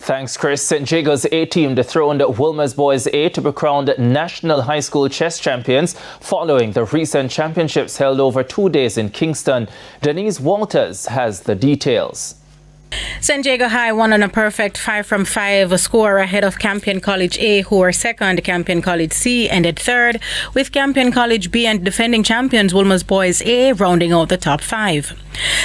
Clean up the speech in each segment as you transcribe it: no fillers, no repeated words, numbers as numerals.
Thanks, Chris. St. Jago's A team dethroned Wilmer's Boys A to be crowned National High School Chess Champions following the recent championships held over 2 days in Kingston. Denise Walters has the details. St. Jago High won on a perfect 5 from 5 score ahead of Campion College A, who were second. Campion College C ended third, with Campion College B and defending champions Wilmer's Boys A rounding out the top 5.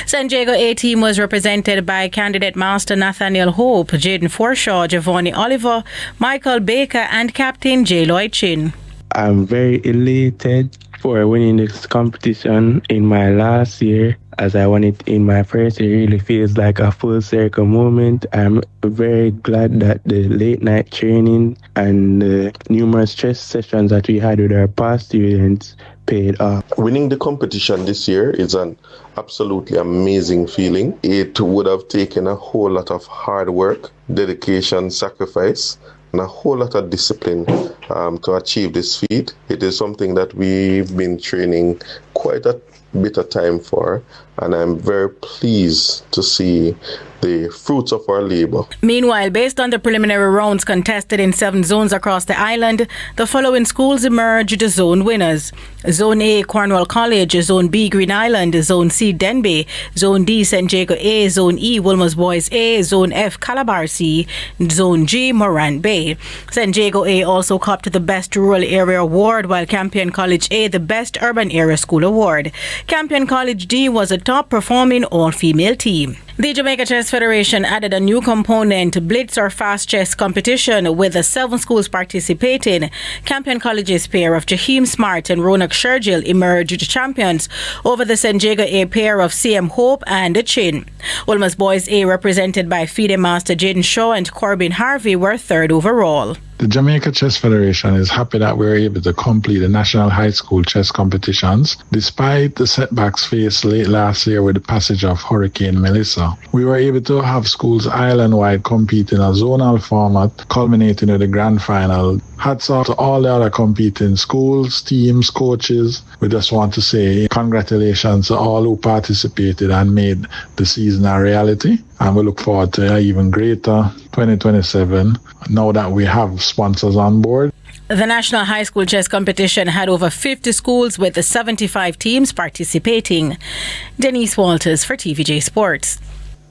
St. Jago A team was represented by candidate Master Nathaniel Hope, Jaden Forshaw, Giovanni Oliver, Michael Baker and Captain J. Lloyd Chin. I'm very elated for winning this competition in my last year. As I won it in my first year, it really feels like a full circle moment. I'm very glad that the late night training and the numerous chess sessions that we had with our past students paid off. Winning the competition this year is an absolutely amazing feeling. It would have taken a whole lot of hard work, dedication, sacrifice, and a whole lot of discipline to achieve this feat. It is something that we've been training quite a bit of time for, and I'm very pleased to see the fruits of our labor. Meanwhile, based on the preliminary rounds contested in 7 zones across the island, the following schools emerged as zone winners. Zone A, Cornwall College; Zone B, Green Island; Zone C, Denbigh; Zone D, St. Jago A; Zone E, Wilmer's Boys A; Zone F, Calabar C; Zone G, Morant Bay. St. Jago A also copped the Best Rural Area Award, while Campion College A the Best Urban Area School Award. Campion College D was a top-performing all-female team. The Jamaica Chess Federation added a new component, blitz or fast chess competition, with the 7 schools participating. Campion College's pair of Jaheim Smart and Ronak Shergill emerged champions over the St. Jago A pair of CM Hope and Chin. Wilmer's Boys A, represented by FIDE master Jaden Shaw and Corbin Harvey, were third overall. The Jamaica Chess Federation is happy that we were able to complete the National High School Chess competitions, despite the setbacks faced late last year with the passage of Hurricane Melissa. We were able to have schools island-wide compete in a zonal format, culminating with the grand final. Hats off to all the other competing schools, teams, coaches. We just want to say congratulations to all who participated and made the season a reality. And we look forward to an even greater 2027 now that we have sponsors on board. The National High School Chess Competition had over 50 schools with 75 teams participating. Denise Walters for TVJ Sports.